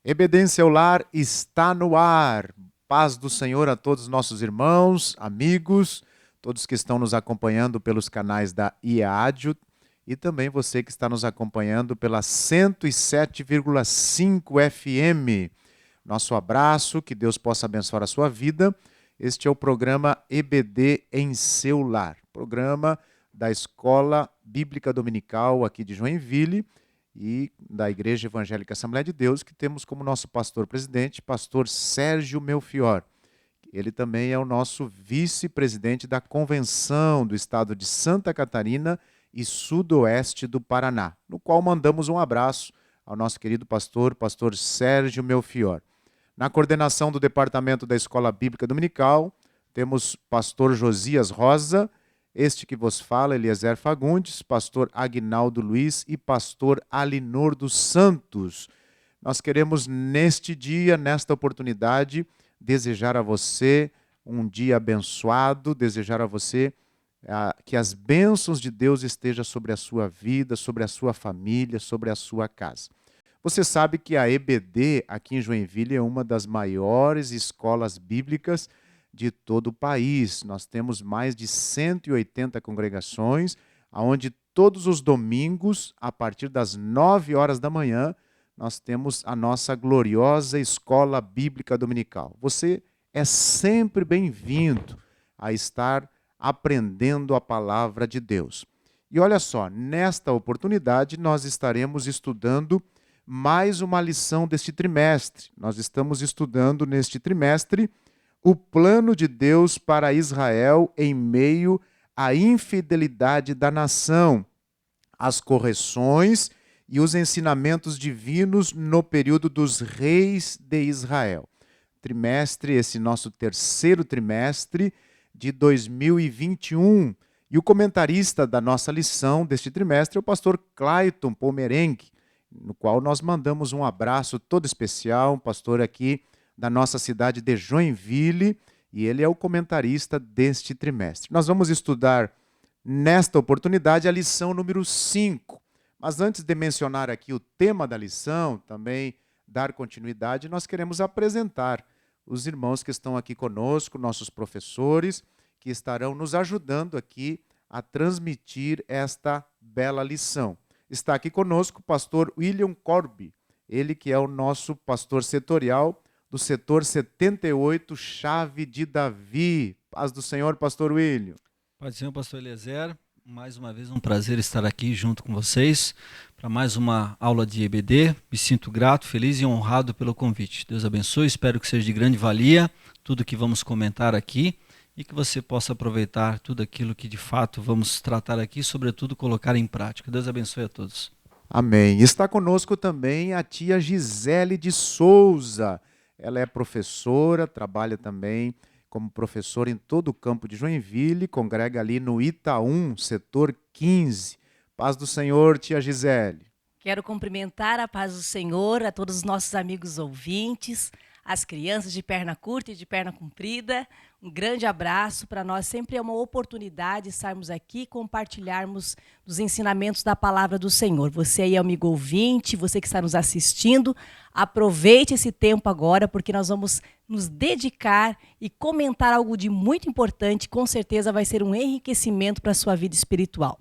EBD em seu lar está no ar. Paz do Senhor a todos os nossos irmãos, amigos, todos que estão nos acompanhando pelos canais da IADIO e também você que está nos acompanhando pela 107,5 FM. Nosso abraço, que Deus possa abençoar a sua vida. Este é o programa EBD em seu lar, programa da Escola Bíblica Dominical aqui de Joinville, e da Igreja Evangélica Assembleia de Deus, que temos como nosso pastor-presidente, pastor Sérgio Melfior. Ele também é o nosso vice-presidente da Convenção do Estado de Santa Catarina e Sudoeste do Paraná, no qual mandamos um abraço ao nosso querido pastor Sérgio Melfior. Na coordenação do Departamento da Escola Bíblica Dominical, temos pastor Josias Rosa, este que vos fala, Eliezer Fagundes, pastor Aguinaldo Luiz e pastor Alinor dos Santos. Nós queremos neste dia, nesta oportunidade, desejar a você um dia abençoado, desejar a você que as bênçãos de Deus estejam sobre a sua vida, sobre a sua família, sobre a sua casa. Você sabe que a EBD aqui em Joinville é uma das maiores escolas bíblicas de todo o país. Nós temos mais de 180 congregações, onde todos os domingos, a partir das 9 horas da manhã, nós temos a nossa gloriosa Escola Bíblica Dominical. Você é sempre bem-vindo a estar aprendendo a palavra de Deus. E olha só, nesta oportunidade nós estaremos estudando mais uma lição deste trimestre. Nós estamos estudando neste trimestre o plano de Deus para Israel em meio à infidelidade da nação, as correções e os ensinamentos divinos no período dos reis de Israel. Trimestre, esse nosso terceiro trimestre de 2021. E o comentarista da nossa lição deste trimestre é o pastor Clayton Pomerengue, no qual nós mandamos um abraço todo especial, um pastor aqui da nossa cidade de Joinville, e ele é o comentarista deste trimestre. Nós vamos estudar nesta oportunidade a lição número 5. Mas antes de mencionar aqui o tema da lição, também dar continuidade, nós queremos apresentar os irmãos que estão aqui conosco, nossos professores, que estarão nos ajudando aqui a transmitir esta bela lição. Está aqui conosco o pastor William Corby, ele que é o nosso pastor setorial do setor 78, Chave de Davi. Paz do Senhor, pastor William. Paz do Senhor, pastor Eliezer. Mais uma vez um prazer estar aqui junto com vocês para mais uma aula de EBD. Me sinto grato, feliz e honrado pelo convite. Deus abençoe, espero que seja de grande valia tudo que vamos comentar aqui e que você possa aproveitar tudo aquilo que de fato vamos tratar aqui, sobretudo colocar em prática. Deus abençoe a todos. Amém. Está conosco também a tia Gisele de Souza. Ela é professora, trabalha também como professora em todo o campo de Joinville, congrega ali no Itaú, setor 15. Paz do Senhor, tia Gisele. Quero cumprimentar a paz do Senhor a todos os nossos amigos ouvintes, as crianças de perna curta e de perna comprida. Um grande abraço. Para nós sempre é uma oportunidade estarmos aqui e compartilharmos dos ensinamentos da palavra do Senhor. Você aí, amigo ouvinte, você que está nos assistindo, aproveite esse tempo agora, porque nós vamos nos dedicar e comentar algo de muito importante. Com certeza vai ser um enriquecimento para a sua vida espiritual.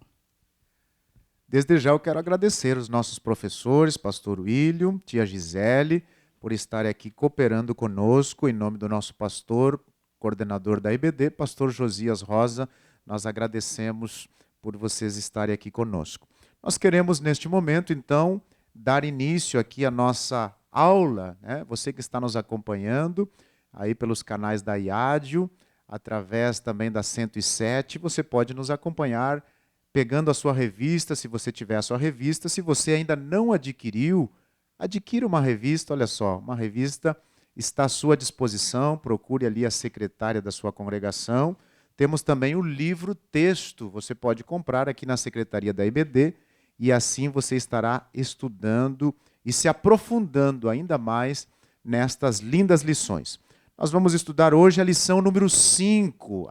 Desde já eu quero agradecer os nossos professores, pastor William, tia Gisele, por estarem aqui cooperando conosco, em nome do nosso pastor, coordenador da IBD, pastor Josias Rosa. Nós agradecemos por vocês estarem aqui conosco. Nós queremos, neste momento, então, dar início aqui à nossa aula, né? Você que está nos acompanhando aí pelos canais da IADIO, através também da 107, você pode nos acompanhar pegando a sua revista, se você tiver a sua revista. Se você ainda não adquiriu, adquira uma revista. Olha só, uma revista está à sua disposição, procure ali a secretária da sua congregação. Temos também o livro texto, você pode comprar aqui na secretaria da IBD, e assim você estará estudando e se aprofundando ainda mais nestas lindas lições. Nós vamos estudar hoje a lição número 5,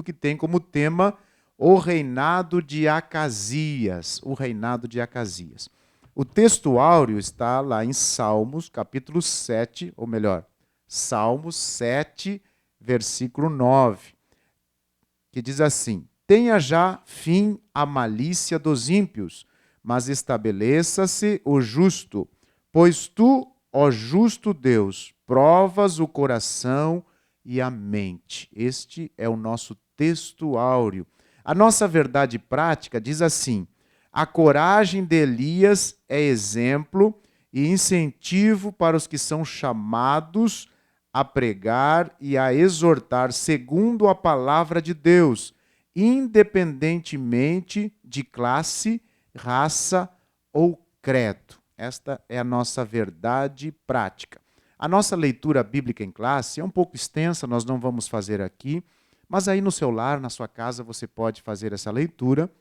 que tem como tema o reinado de Acasias. O reinado de Acasias. O texto áureo está lá em Salmos, capítulo 7, ou melhor, Salmos 7, versículo 9, que diz assim: tenha já fim a malícia dos ímpios, mas estabeleça-se o justo, pois tu, ó justo Deus, provas o coração e a mente. Este é o nosso texto áureo. A nossa verdade prática diz assim: a coragem de Elias é exemplo e incentivo para os que são chamados a pregar e a exortar segundo a palavra de Deus, independentemente de classe, raça ou credo. Esta é a nossa verdade prática. A nossa leitura bíblica em classe é um pouco extensa, nós não vamos fazer aqui, mas aí no seu lar, na sua casa, você pode fazer essa leitura.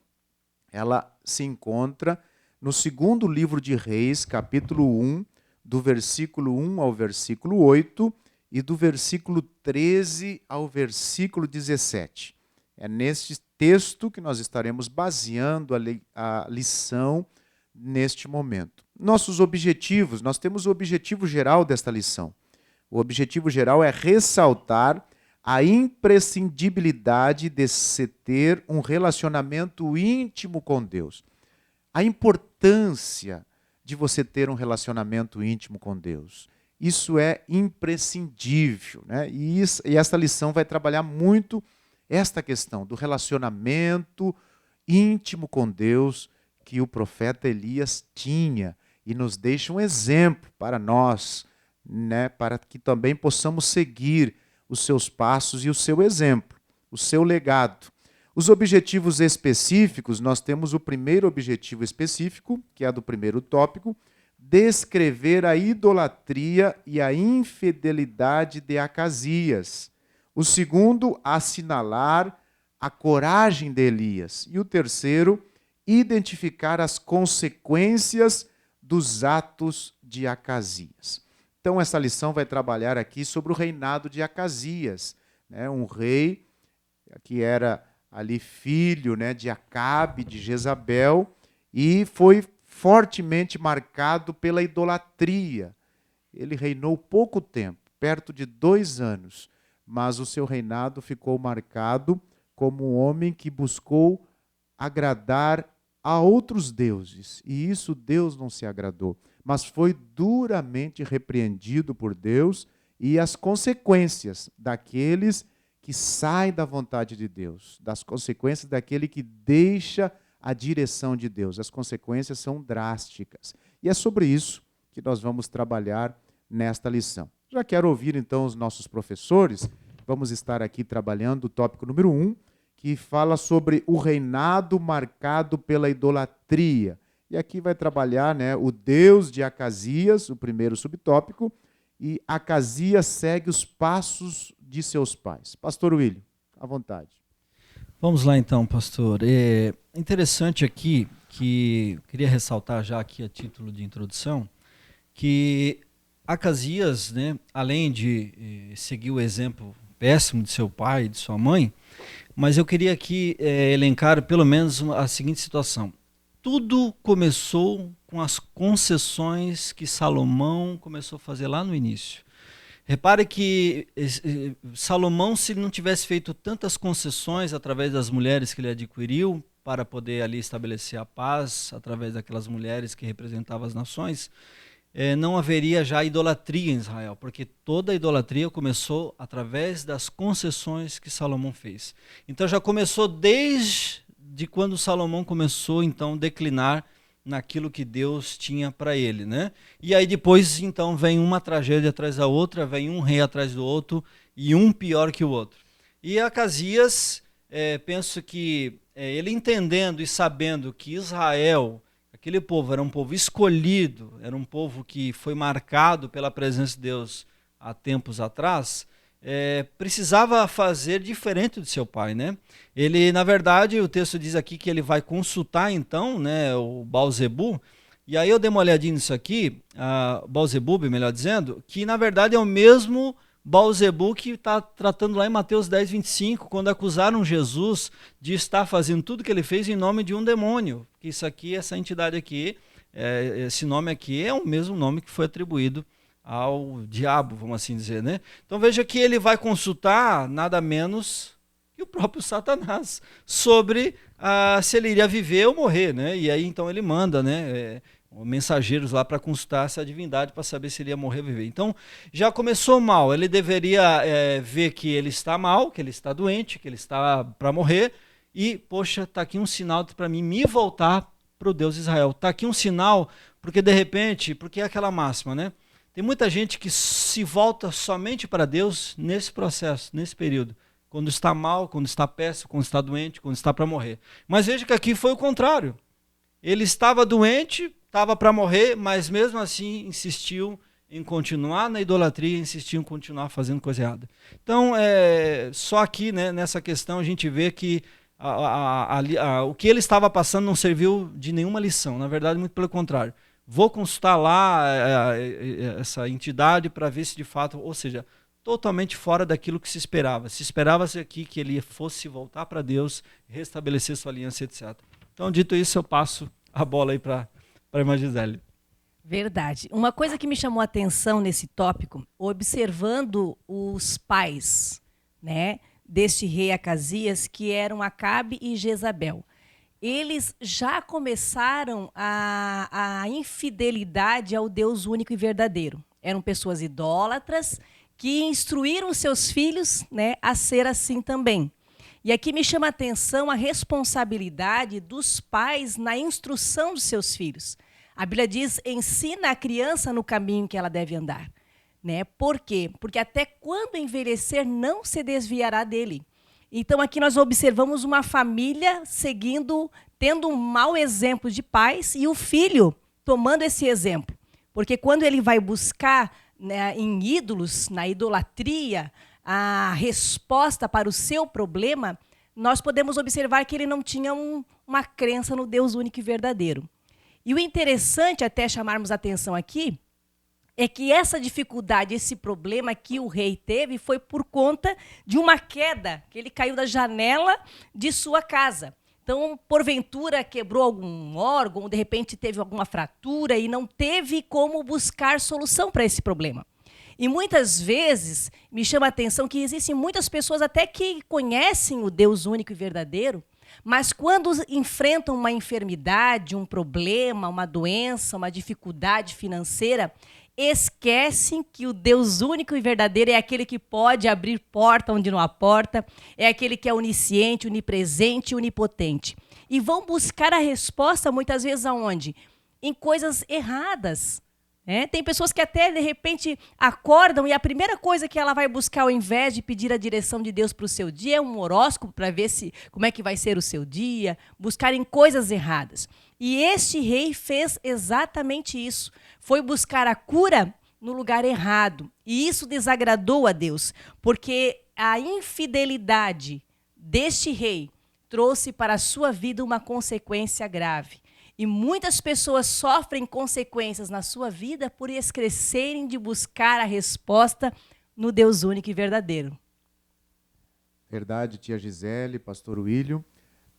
Ela se encontra no segundo livro de Reis, capítulo 1, do versículo 1 ao versículo 8 e do versículo 13 ao versículo 17. É neste texto que nós estaremos baseando a lição neste momento. Nossos objetivos, nós temos o objetivo geral desta lição. O objetivo geral é ressaltar a imprescindibilidade de se ter um relacionamento íntimo com Deus. A importância de você ter um relacionamento íntimo com Deus. Isso é imprescindível, né? E esta lição vai trabalhar muito esta questão do relacionamento íntimo com Deus que o profeta Elias tinha e nos deixa um exemplo para nós, né? Para que também possamos seguir os seus passos e o seu exemplo, o seu legado. Os objetivos específicos, nós temos o primeiro objetivo específico, que é do primeiro tópico, descrever a idolatria e a infidelidade de Acasias. O segundo, assinalar a coragem de Elias. E o terceiro, identificar as consequências dos atos de Acasias. Então, essa lição vai trabalhar aqui sobre o reinado de Acasias, né? Um rei que era ali filho, né, de Acabe, de Jezabel, e foi fortemente marcado pela idolatria. Ele reinou pouco tempo, perto de 2 anos, mas o seu reinado ficou marcado como um homem que buscou agradar a outros deuses, e isso Deus não se agradou, mas foi duramente repreendido por Deus, e as consequências daqueles que saem da vontade de Deus, das consequências daquele que deixa a direção de Deus. As consequências são drásticas. E é sobre isso que nós vamos trabalhar nesta lição. Já quero ouvir então os nossos professores. Vamos estar aqui trabalhando o tópico número 1, que fala sobre o reinado marcado pela idolatria. E aqui vai trabalhar, né, o Deus de Acasias, o primeiro subtópico, e Acasias segue os passos de seus pais. Pastor William, à vontade. Vamos lá então, pastor. É interessante aqui que queria ressaltar já aqui a título de introdução que Acasias, né, além de seguir o exemplo péssimo de seu pai e de sua mãe, mas eu queria aqui elencar pelo menos a seguinte situação. Tudo começou com as concessões que Salomão começou a fazer lá no início. Repare que Salomão, se não tivesse feito tantas concessões através das mulheres que ele adquiriu para poder ali estabelecer a paz, através daquelas mulheres que representavam as nações, não haveria já idolatria em Israel, porque toda a idolatria começou através das concessões que Salomão fez. Então já começou desde quando Salomão começou então a declinar naquilo que Deus tinha para ele, né? E aí depois então vem uma tragédia atrás da outra, vem um rei atrás do outro e um pior que o outro. E Acasias, penso que ele entendendo e sabendo que Israel, aquele povo era um povo escolhido, era um povo que foi marcado pela presença de Deus há tempos atrás, precisava fazer diferente do seu pai, né? Ele, na verdade, o texto diz aqui que ele vai consultar então, né, o Baal-zebu, e aí eu dei uma olhadinha nisso aqui, Baal-zebub, melhor dizendo, que na verdade é o mesmo Baal-zebu que está tratando lá em Mateus 10, 25, quando acusaram Jesus de estar fazendo tudo que ele fez em nome de um demônio. Isso aqui, essa entidade aqui, esse nome aqui é o mesmo nome que foi atribuído ao diabo, vamos assim dizer, né? Então veja que ele vai consultar nada menos que o próprio Satanás sobre se ele iria viver ou morrer, né? E aí então ele manda, né, mensageiros lá para consultar essa divindade para saber se ele ia morrer ou viver. Então já começou mal, ele deveria ver que ele está mal, que ele está doente, que ele está para morrer e, poxa, está aqui um sinal para mim me voltar para o Deus de Israel. Está aqui um sinal, porque de repente, porque é aquela máxima, né? Tem muita gente que se volta somente para Deus nesse processo, nesse período. Quando está mal, quando está péssimo, quando está doente, quando está para morrer. Mas veja que aqui foi o contrário. Ele estava doente, estava para morrer, mas mesmo assim insistiu em continuar na idolatria, insistiu em continuar fazendo coisa errada. Então, só aqui, né, nessa questão a gente vê que o que ele estava passando não serviu de nenhuma lição. Na verdade, muito pelo contrário. Vou consultar lá essa entidade para ver se de fato, ou seja, totalmente fora daquilo que se esperava. Se esperava-se aqui que ele fosse voltar para Deus, restabelecer sua aliança, etc. Então, dito isso, eu passo a bola aí para a irmã Gisele. Verdade. Uma coisa que me chamou a atenção nesse tópico, observando os pais, né, deste rei Acasias, que eram Acabe e Jezabel. Eles já começaram a infidelidade ao Deus único e verdadeiro. Eram pessoas idólatras que instruíram seus filhos, né, a ser assim também. E aqui me chama a atenção a responsabilidade dos pais na instrução dos seus filhos. A Bíblia diz, ensina a criança no caminho que ela deve andar. Né? Por quê? Porque até quando envelhecer não se desviará dele. Então aqui nós observamos uma família tendo um mau exemplo de pais e o filho tomando esse exemplo. Porque quando ele vai buscar, né, em ídolos, na idolatria, a resposta para o seu problema, nós podemos observar que ele não tinha uma crença no Deus único e verdadeiro. E o interessante, até chamarmos a atenção aqui, é que essa dificuldade, esse problema que o rei teve foi por conta de uma queda, que ele caiu da janela de sua casa. Então, porventura, quebrou algum órgão, de repente teve alguma fratura e não teve como buscar solução para esse problema. E muitas vezes me chama a atenção que existem muitas pessoas até que conhecem o Deus único e verdadeiro, mas quando enfrentam uma enfermidade, um problema, uma doença, uma dificuldade financeira, esquecem que o Deus único e verdadeiro é aquele que pode abrir porta onde não há porta, é aquele que é onisciente, onipresente e onipotente. E vão buscar a resposta muitas vezes aonde? Em coisas erradas. Tem pessoas que até, de repente, acordam e a primeira coisa que ela vai buscar, ao invés de pedir a direção de Deus para o seu dia, é um horóscopo para ver como é que vai ser o seu dia, buscar em coisas erradas. E este rei fez exatamente isso. Foi buscar a cura no lugar errado. E isso desagradou a Deus, porque a infidelidade deste rei trouxe para a sua vida uma consequência grave. E muitas pessoas sofrem consequências na sua vida por esquecerem de buscar a resposta no Deus único e verdadeiro. Verdade, tia Gisele, pastor William.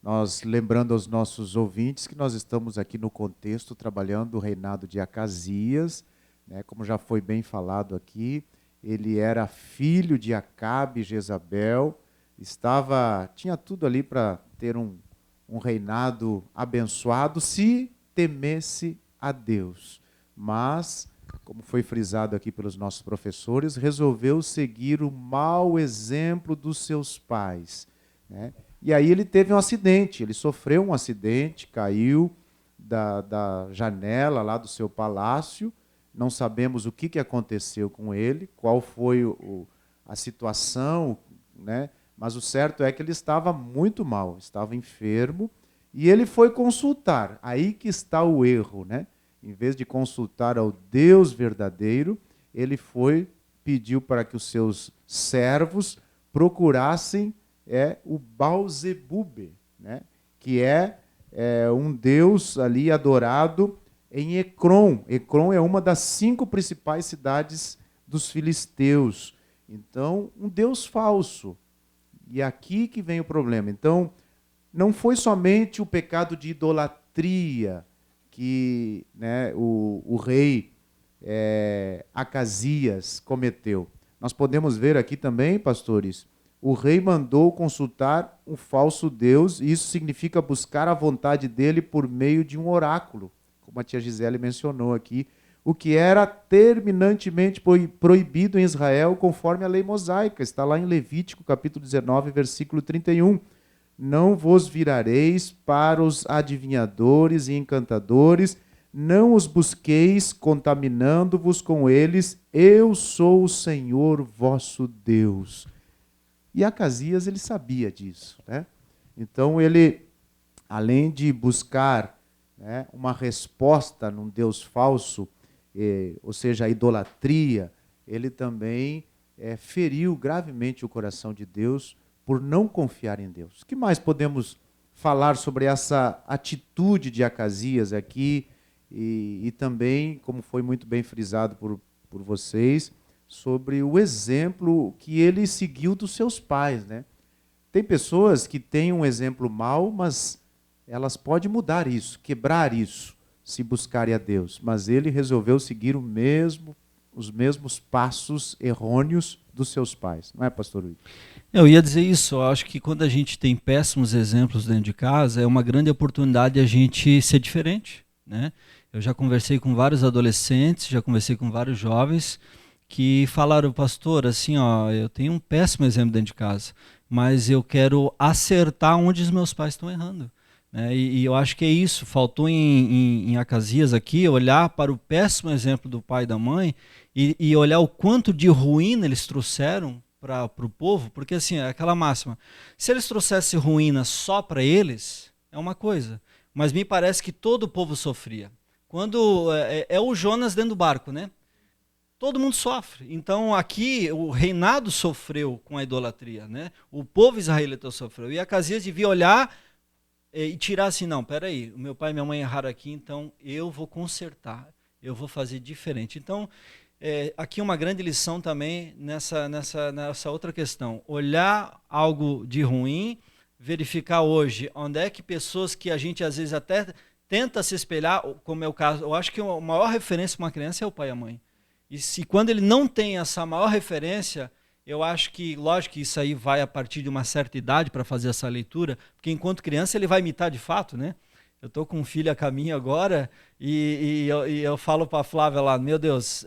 Nós lembrando aos nossos ouvintes que nós estamos aqui no contexto trabalhando o reinado de Acasias, né, como já foi bem falado aqui, ele era filho de Acabe e Jezabel, tinha tudo ali para ter um reinado abençoado se temesse a Deus. Mas, como foi frisado aqui pelos nossos professores, resolveu seguir o mau exemplo dos seus pais, né? E aí ele teve um acidente, ele sofreu um acidente, caiu da janela lá do seu palácio, não sabemos o que aconteceu com ele, qual foi a situação, né? Mas o certo é que ele estava muito mal, estava enfermo, e ele foi consultar. Aí que está o erro, né? Em vez de consultar ao Deus verdadeiro, ele pediu para que os seus servos procurassem o Baal-zebube, né? Que é um deus ali adorado em Ecrom. Ecrom é uma das 5 principais cidades dos filisteus. Então, um deus falso. E aqui que vem o problema. Então, não foi somente o pecado de idolatria que, né, o rei Acasias cometeu. Nós podemos ver aqui também, pastores, o rei mandou consultar um falso Deus, e isso significa buscar a vontade dele por meio de um oráculo, como a tia Gisele mencionou aqui, o que era terminantemente proibido em Israel conforme a lei mosaica. Está lá em Levítico, capítulo 19, versículo 31. Não vos virareis para os adivinhadores e encantadores, não os busqueis contaminando-vos com eles, eu sou o Senhor vosso Deus. E Acasias, ele sabia disso, né? Então ele, além de buscar, né, uma resposta num Deus falso, ou seja, a idolatria, ele também feriu gravemente o coração de Deus por não confiar em Deus. O que mais podemos falar sobre essa atitude de Acasias aqui e também, como foi muito bem frisado por vocês, sobre o exemplo que ele seguiu dos seus pais, né? Tem pessoas que têm um exemplo mau, mas elas podem mudar isso, quebrar isso, se buscarem a Deus. Mas ele resolveu seguir os mesmos passos errôneos dos seus pais. Não é, pastor Luiz? Eu ia dizer isso. Eu acho que quando a gente tem péssimos exemplos dentro de casa, é uma grande oportunidade a gente ser diferente, né? Eu já conversei com vários adolescentes, já conversei com vários jovens que falaram, pastor, assim, ó, eu tenho um péssimo exemplo dentro de casa, mas eu quero acertar onde os meus pais estão errando. E eu acho que é isso, faltou em Acasias aqui olhar para o péssimo exemplo do pai e da mãe e olhar o quanto de ruína eles trouxeram para o povo, porque assim, é aquela máxima, se eles trouxessem ruína só para eles, é uma coisa, mas me parece que todo o povo sofria. Quando é o Jonas dentro do barco, né? Todo mundo sofre. Então aqui o reinado sofreu com a idolatria, né? O povo israelita sofreu. E Acasias devia olhar e tirar assim, não, peraí, o meu pai e minha mãe erraram aqui, então eu vou consertar, eu vou fazer diferente. Então, aqui uma grande lição também nessa outra questão. Olhar algo de ruim, verificar hoje onde é que pessoas que a gente às vezes até tenta se espelhar, como é o caso, eu acho que a maior referência para uma criança é o pai e a mãe. E se quando ele não tem essa maior referência, eu acho que, lógico que isso aí vai a partir de uma certa idade para fazer essa leitura, porque enquanto criança ele vai imitar de fato, né? Eu estou com um filho a caminho agora e eu falo para a Flávia lá, meu Deus,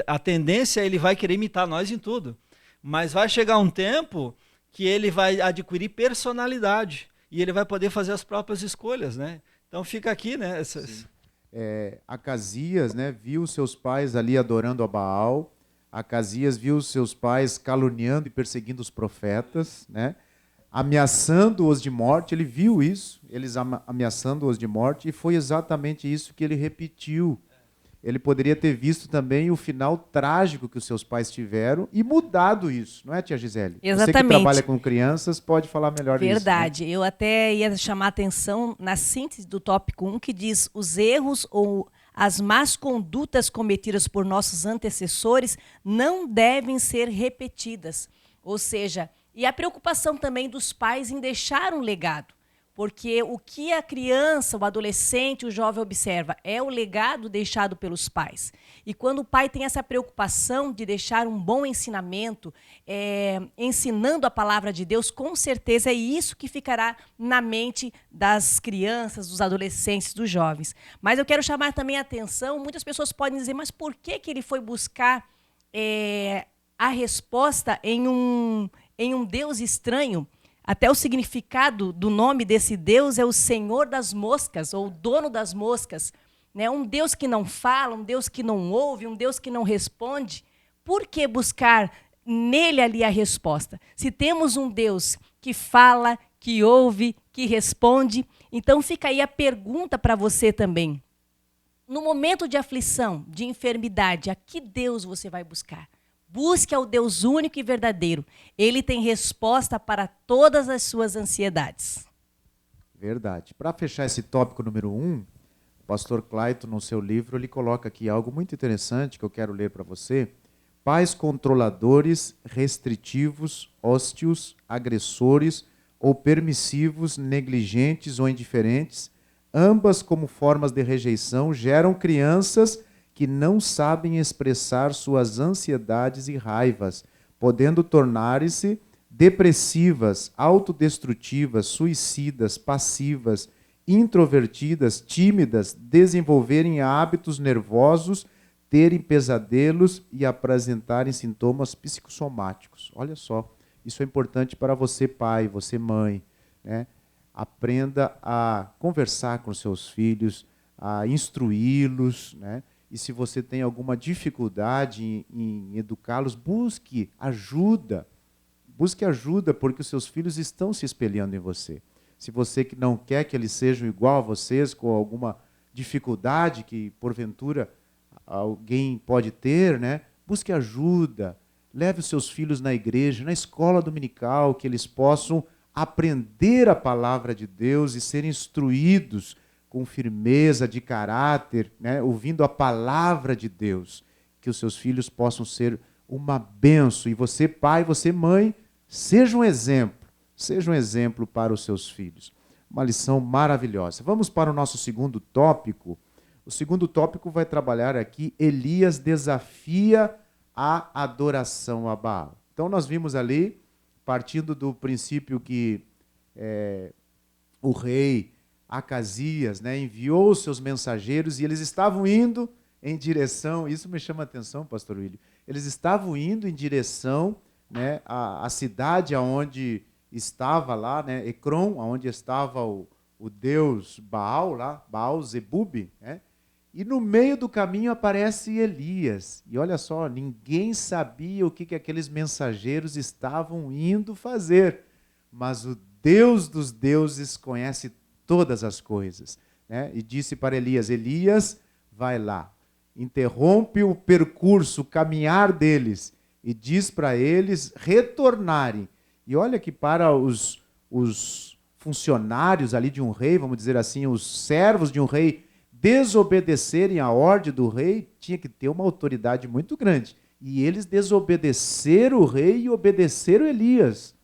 a tendência é ele vai querer imitar nós em tudo, mas vai chegar um tempo que ele vai adquirir personalidade e ele vai poder fazer as próprias escolhas, né? Então fica aqui, né? Acasias, né, viu seus pais ali adorando a Baal. Acasias viu seus pais caluniando e perseguindo os profetas, né, ameaçando-os de morte. Ele viu isso, eles ameaçando-os de morte, e foi exatamente isso que ele repetiu. Ele poderia ter visto também o final trágico que os seus pais tiveram e mudado isso, não é, tia Gisele? Exatamente. Você que trabalha com crianças pode falar melhor disso. Verdade. Né? Eu até ia chamar a atenção na síntese do tópico 1, que diz: os erros ou as más condutas cometidas por nossos antecessores não devem ser repetidas. Ou seja, e a preocupação também dos pais em deixar um legado. Porque o que a criança, o adolescente, o jovem observa é o legado deixado pelos pais. E quando o pai tem essa preocupação de deixar um bom ensinamento, ensinando a palavra de Deus, com certeza é isso que ficará na mente das crianças, dos adolescentes, dos jovens. Mas eu quero chamar também a atenção, muitas pessoas podem dizer, mas por que ele foi buscar a resposta em um Deus estranho? Até o significado do nome desse Deus é o Senhor das moscas, ou dono das moscas. Né? Um Deus que não fala, um Deus que não ouve, um Deus que não responde. Por que buscar nele ali a resposta? Se temos um Deus que fala, que ouve, que responde, então fica aí a pergunta para você também. No momento de aflição, de enfermidade, a que Deus você vai buscar? Busque ao Deus único e verdadeiro. Ele tem resposta para todas as suas ansiedades. Verdade. Para fechar esse tópico número 1, o pastor Clayton, no seu livro, ele coloca aqui algo muito interessante que eu quero ler para você. Pais controladores, restritivos, hóstios, agressores ou permissivos, negligentes ou indiferentes, Ambas, como formas de rejeição, geram crianças que não sabem expressar suas ansiedades e raivas, podendo tornar-se depressivas, autodestrutivas, suicidas, passivas, introvertidas, tímidas, desenvolverem hábitos nervosos, terem pesadelos e apresentarem sintomas psicossomáticos. Olha só, isso é importante para você, pai, você, mãe, né? Aprenda a conversar com seus filhos, a instruí-los, né? E se você tem alguma dificuldade em educá-los, busque ajuda. Busque ajuda, porque os seus filhos estão se espelhando em você. Se você que não quer que eles sejam igual a vocês, com alguma dificuldade que, porventura, alguém pode ter, né? Busque ajuda. Leve os seus filhos na igreja, na escola dominical, que eles possam aprender a palavra de Deus e serem instruídos com firmeza de caráter, né? Ouvindo a palavra de Deus. Que os seus filhos possam ser uma bênção. E você, pai, você, mãe, seja um exemplo para os seus filhos. Uma lição maravilhosa. Vamos para o nosso segundo tópico. O segundo tópico vai trabalhar aqui, Elias desafia a adoração a Baal. Então nós vimos ali, partindo do princípio que o rei Acasias, né, enviou os seus mensageiros e eles estavam indo em direção, isso me chama a atenção, pastor William, eles estavam indo em direção, né, à cidade onde estava lá, né, Ecrom, onde estava o deus Baal, lá, Baal-zebub, né? E no meio do caminho aparece Elias. E olha só, ninguém sabia o que aqueles mensageiros estavam indo fazer. Mas o Deus dos deuses conhece todas as coisas, né? E disse para Elias, Elias, vai lá, interrompe o percurso, o caminhar deles, e diz para eles retornarem. E olha que para os funcionários ali de um rei, vamos dizer assim, os servos de um rei, desobedecerem a ordem do rei, tinha que ter uma autoridade muito grande. E eles desobedeceram o rei e obedeceram Elias,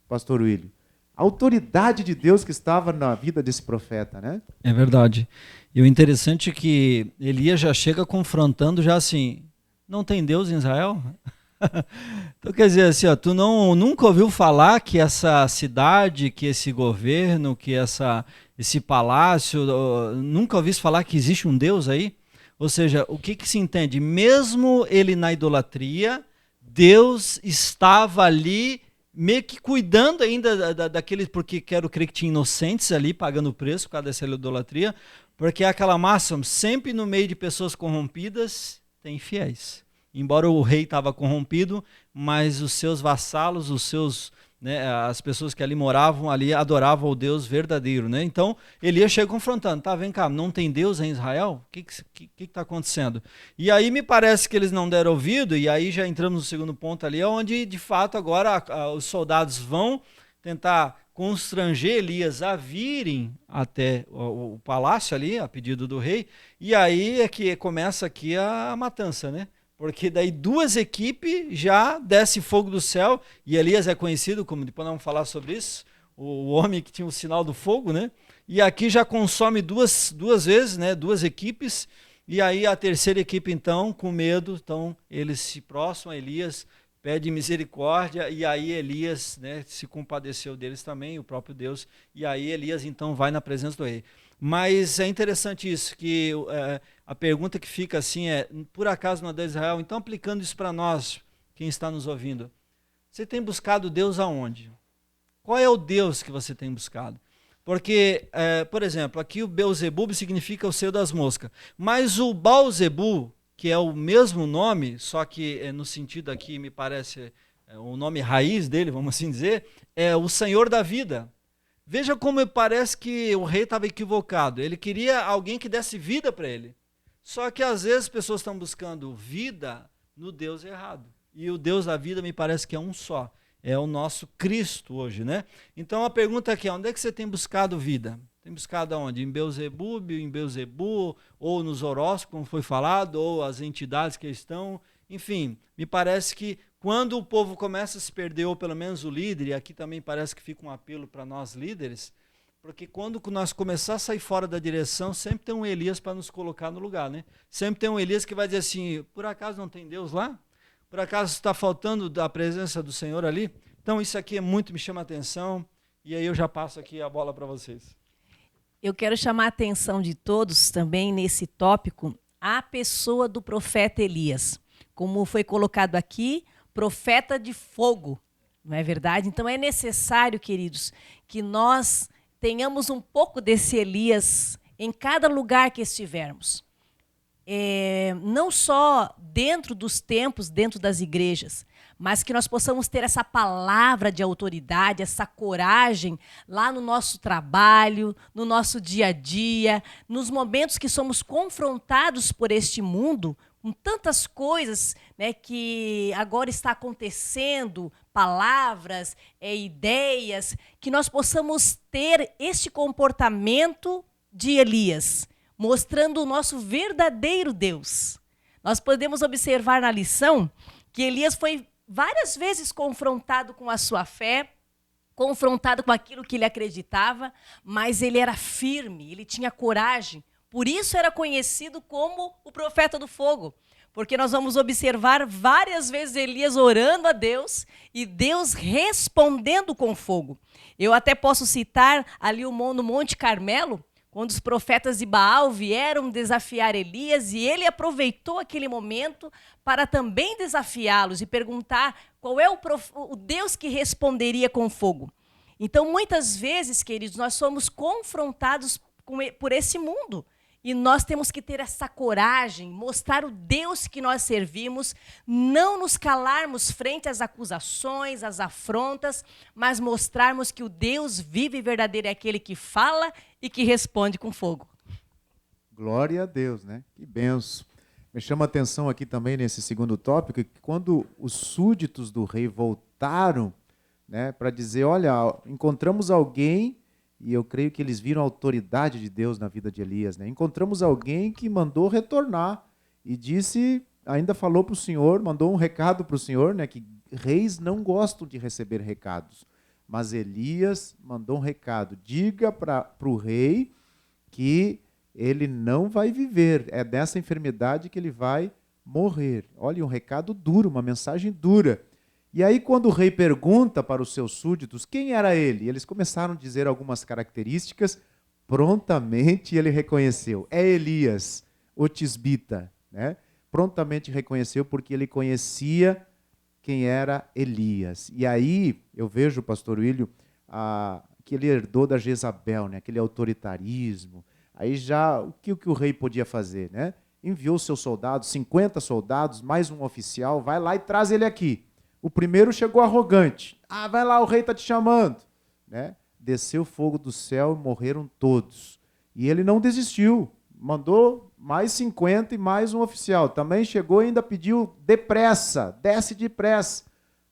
pastor William. A autoridade de Deus que estava na vida desse profeta, né? É verdade. E o interessante é que Elias já chega confrontando já assim, não tem Deus em Israel? Então quer dizer assim, ó, tu nunca ouviu falar que essa cidade, que esse governo, que esse palácio, nunca ouviu falar que existe um Deus aí? Ou seja, o que se entende? Mesmo ele na idolatria, Deus estava ali meio que cuidando ainda daqueles, porque quero crer que tinha inocentes ali pagando o preço por causa dessa idolatria, porque é aquela máxima, sempre no meio de pessoas corrompidas tem fiéis. Embora o rei estava corrompido, mas os seus vassalos, os seus, né, as pessoas que ali moravam, ali adoravam o Deus verdadeiro, né? Então, Elias chega confrontando, tá, vem cá, não tem Deus em Israel? O que está acontecendo? E aí me parece que eles não deram ouvido, e aí já entramos no segundo ponto ali, onde de fato agora os soldados vão tentar constranger Elias a virem até o palácio ali, a pedido do rei, e aí é que começa aqui a matança, né? Porque daí duas equipes já desce fogo do céu, e Elias é conhecido como, depois nós vamos falar sobre isso, o homem que tinha o sinal do fogo, né? E aqui já consome duas vezes, né? Duas equipes, e aí a terceira equipe então, com medo, então eles se prostram a Elias, pede misericórdia, e aí Elias, né, se compadeceu deles também, o próprio Deus, e aí Elias então vai na presença do rei. Mas é interessante isso, que a pergunta que fica assim é, por acaso não é de Israel? Então aplicando isso para nós, quem está nos ouvindo, você tem buscado Deus aonde? Qual é o Deus que você tem buscado? Porque, por exemplo, aqui o Beelzebub significa o Senhor das moscas, mas o Baal-zebu, que é o mesmo nome, só que no sentido aqui me parece, o nome raiz dele, vamos assim dizer, é o Senhor da vida. Veja como parece que o rei estava equivocado. Ele queria alguém que desse vida para ele. Só que às vezes as pessoas estão buscando vida no Deus errado. E o Deus da vida me parece que é um só. É o nosso Cristo hoje, né? Então a pergunta aqui é, onde é que você tem buscado vida? Tem buscado aonde? Em Beelzebub, em Beelzebu, ou nos horóscopos, como foi falado, ou as entidades que estão. Enfim, me parece que quando o povo começa a se perder, ou pelo menos o líder, e aqui também parece que fica um apelo para nós líderes, Porque quando nós começar a sair fora da direção, sempre tem um Elias para nos colocar no lugar, né? Sempre tem um Elias que vai dizer assim, por acaso não tem Deus lá? Por acaso está faltando a presença do Senhor ali? Então isso aqui me chama a atenção, e aí eu já passo aqui a bola para vocês. Eu quero chamar a atenção de todos também nesse tópico, a pessoa do profeta Elias. Como foi colocado aqui, profeta de fogo, não é verdade? Então é necessário, queridos, que nós tenhamos um pouco desse Elias em cada lugar que estivermos. Não só dentro dos templos, dentro das igrejas, mas que nós possamos ter essa palavra de autoridade, essa coragem lá no nosso trabalho, no nosso dia a dia, nos momentos que somos confrontados por este mundo, com tantas coisas, né, que agora está acontecendo, palavras, ideias, que nós possamos ter este comportamento de Elias, mostrando o nosso verdadeiro Deus. Nós podemos observar na lição que Elias foi várias vezes confrontado com a sua fé, confrontado com aquilo que ele acreditava, mas ele era firme, ele tinha coragem. Por isso era conhecido como o profeta do fogo, porque nós vamos observar várias vezes Elias orando a Deus e Deus respondendo com fogo. Eu até posso citar ali no Monte Carmelo, quando os profetas de Baal vieram desafiar Elias, e ele aproveitou aquele momento para também desafiá-los e perguntar qual é o Deus que responderia com fogo. Então, muitas vezes, queridos, nós somos confrontados por esse mundo. E nós temos que ter essa coragem, mostrar o Deus que nós servimos, não nos calarmos frente às acusações, às afrontas, mas mostrarmos que o Deus vivo e verdadeiro é aquele que fala e que responde com fogo. Glória a Deus, né? Que benção. Me chama a atenção aqui também nesse segundo tópico, que quando os súditos do rei voltaram, né, para dizer, olha, encontramos alguém. E eu creio que eles viram a autoridade de Deus na vida de Elias, né? Encontramos alguém que mandou retornar e disse, ainda falou para o Senhor, mandou um recado para o Senhor, né? Que reis não gostam de receber recados. Mas Elias mandou um recado, diga para o rei que ele não vai viver, é dessa enfermidade que ele vai morrer. Olha, um recado duro, uma mensagem dura. E aí, quando o rei pergunta para os seus súditos quem era ele, eles começaram a dizer algumas características, prontamente ele reconheceu. É Elias, o tisbita, né? Prontamente reconheceu porque ele conhecia quem era Elias. E aí, eu vejo, pastor Willio, que ele herdou da Jezabel, né? Aquele autoritarismo. Aí já, o que o rei podia fazer, né? Enviou seus soldados, 50 soldados, mais um oficial, vai lá e traz ele aqui. O primeiro chegou arrogante. Vai lá, o rei está te chamando. Né? Desceu fogo do céu e morreram todos. E ele não desistiu. Mandou mais 50 e mais um oficial. Também chegou e ainda pediu depressa. Desce depressa.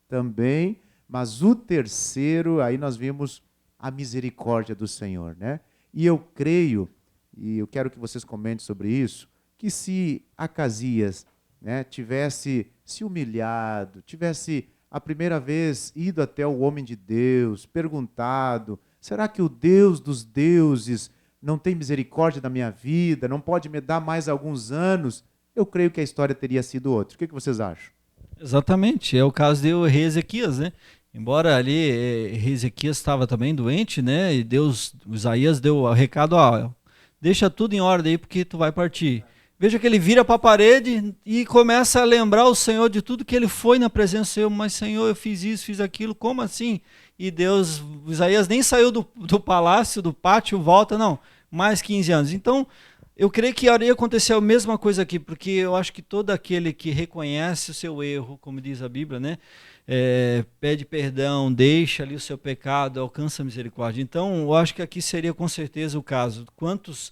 Também. Mas o terceiro, aí nós vimos a misericórdia do Senhor. Né? E eu creio, e eu quero que vocês comentem sobre isso, que se Acasias, né, tivesse se humilhado, tivesse a primeira vez ido até o homem de Deus, perguntado, será que o Deus dos deuses não tem misericórdia da minha vida, não pode me dar mais alguns anos? Eu creio que a história teria sido outra. O que vocês acham? Exatamente, é o caso do rei Ezequias, né? Embora ali rei Ezequias estava também doente, né? E Isaías deu o recado, deixa tudo em ordem aí porque tu vai partir. Veja que ele vira para a parede e começa a lembrar o Senhor de tudo que ele foi na presença do Senhor. Mas, Senhor, eu fiz isso, fiz aquilo, como assim? E Isaías nem saiu do palácio, do pátio, volta, não, mais 15 anos. Então, eu creio que iria acontecer a mesma coisa aqui, porque eu acho que todo aquele que reconhece o seu erro, como diz a Bíblia, né, pede perdão, deixa ali o seu pecado, alcança a misericórdia. Então, eu acho que aqui seria com certeza o caso. Quantos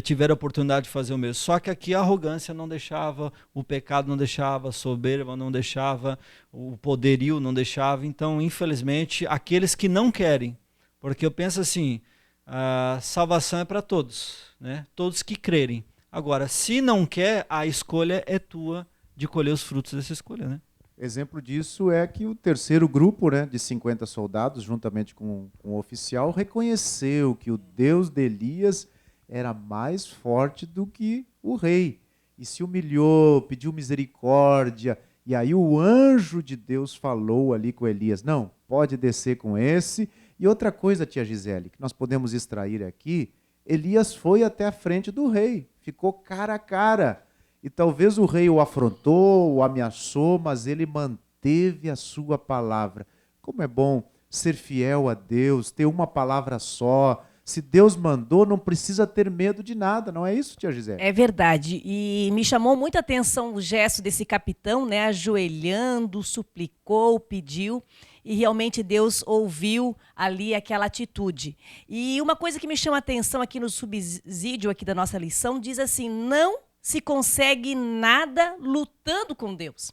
tiveram a oportunidade de fazer o mesmo? Só que aqui a arrogância não deixava, o pecado não deixava, a soberba não deixava, o poderio não deixava. Então, infelizmente, aqueles que não querem, porque eu penso assim, a salvação é para todos, né? Todos que crerem. Agora, se não quer, a escolha é tua de colher os frutos dessa escolha, né? Exemplo disso é que o terceiro grupo, né, de 50 soldados, juntamente com o oficial, reconheceu que o Deus de Elias era mais forte do que o rei. E se humilhou, pediu misericórdia. E aí o anjo de Deus falou ali com Elias, não, pode descer com esse. E outra coisa, tia Gisele, que nós podemos extrair aqui, Elias foi até a frente do rei, ficou cara a cara. E talvez o rei o afrontou, o ameaçou, mas ele manteve a sua palavra. Como é bom ser fiel a Deus, ter uma palavra só. Se Deus mandou, não precisa ter medo de nada, não é isso, tia Gisele? É verdade. E me chamou muita atenção o gesto desse capitão, né? Ajoelhando, suplicou, pediu. E realmente Deus ouviu ali aquela atitude. E uma coisa que me chama a atenção aqui no subsídio aqui da nossa lição, diz assim, não se consegue nada lutando com Deus.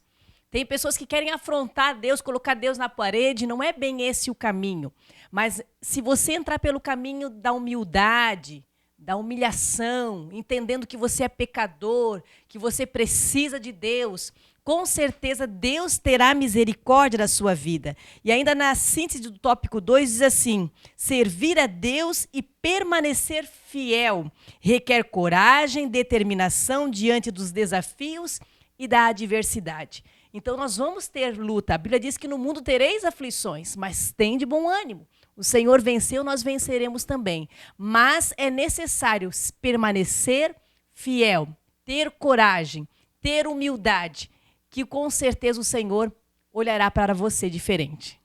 Tem pessoas que querem afrontar Deus, colocar Deus na parede, não é bem esse o caminho. Mas se você entrar pelo caminho da humildade, da humilhação, entendendo que você é pecador, que você precisa de Deus, com certeza Deus terá misericórdia da sua vida. E ainda na síntese do tópico 2 diz assim, servir a Deus e permanecer fiel requer coragem, determinação diante dos desafios e da adversidade. Então nós vamos ter luta. A Bíblia diz que no mundo tereis aflições, mas tem de bom ânimo. O Senhor venceu, nós venceremos também. Mas é necessário permanecer fiel, ter coragem, ter humildade, que com certeza o Senhor olhará para você diferente.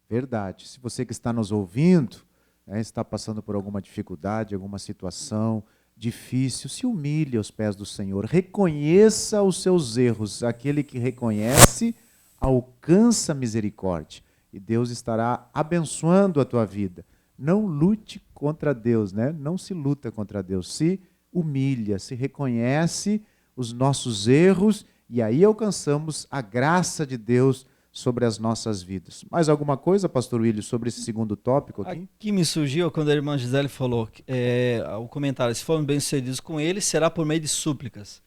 Verdade. Se você que está nos ouvindo, está passando por alguma dificuldade, alguma situação difícil, se humilhe aos pés do Senhor, reconheça os seus erros. Aquele que reconhece, alcança misericórdia. E Deus estará abençoando a tua vida. Não lute contra Deus, né? Não se luta contra Deus. Se humilha, se reconhece os nossos erros e aí alcançamos a graça de Deus sobre as nossas vidas. Mais alguma coisa, pastor William, sobre esse segundo tópico aqui? Aqui me surgiu quando a irmã Gisele falou, o comentário, se formos bem-sucedidos com ele, será por meio de súplicas.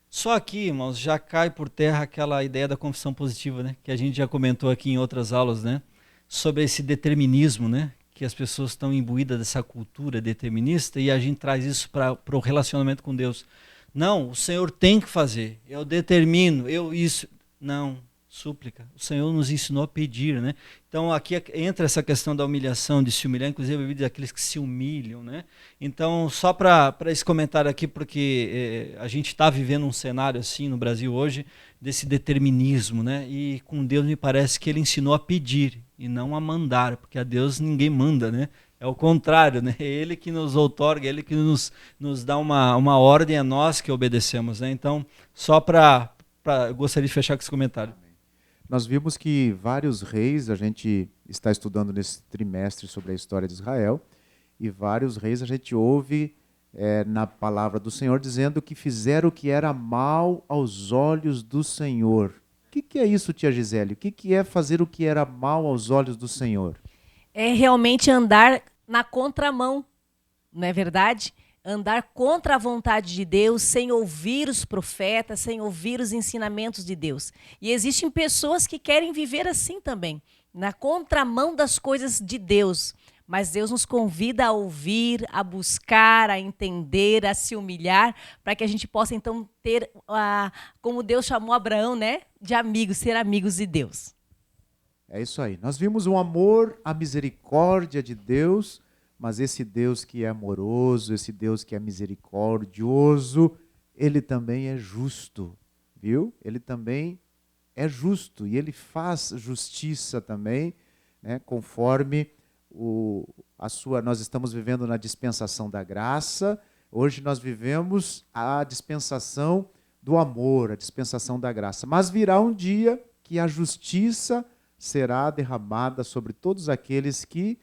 Só aqui, irmãos, já cai por terra aquela ideia da confissão positiva, né? Que a gente já comentou aqui em outras aulas, né? Sobre esse determinismo, né? Que as pessoas estão imbuídas dessa cultura determinista e a gente traz isso para o relacionamento com Deus. Não, o Senhor tem que fazer, eu determino, isso. Não, súplica. O Senhor nos ensinou a pedir, né? Então aqui entra essa questão da humilhação, de se humilhar, inclusive a Bíblia diz aqueles que se humilham, né? Então só para esse comentário aqui, porque a gente está vivendo um cenário assim no Brasil hoje, desse determinismo, né? E com Deus me parece que ele ensinou a pedir e não a mandar, porque a Deus ninguém manda, né? É o contrário, né? É Ele que nos outorga, Ele que nos dá uma ordem a nós que obedecemos, né? Então, só eu gostaria de fechar com esse comentário. Nós vimos que vários reis, a gente está estudando nesse trimestre sobre a história de Israel, e vários reis a gente ouve na palavra do Senhor dizendo que fizeram o que era mal aos olhos do Senhor. O que é isso, tia Gisele? O que é fazer o que era mal aos olhos do Senhor? É realmente andar na contramão, não é verdade? Andar contra a vontade de Deus, sem ouvir os profetas, sem ouvir os ensinamentos de Deus. E existem pessoas que querem viver assim também, na contramão das coisas de Deus. Mas Deus nos convida a ouvir, a buscar, a entender, a se humilhar, para que a gente possa então ter, como Deus chamou Abraão, né? De amigos, ser amigos de Deus. É isso aí. Nós vimos o amor, a misericórdia de Deus, mas esse Deus que é amoroso, esse Deus que é misericordioso, ele também é justo, viu? Ele também é justo e ele faz justiça também, né? Conforme nós estamos vivendo na dispensação da graça, hoje nós vivemos a dispensação do amor, a dispensação da graça. Mas virá um dia que a justiça será derramada sobre todos aqueles que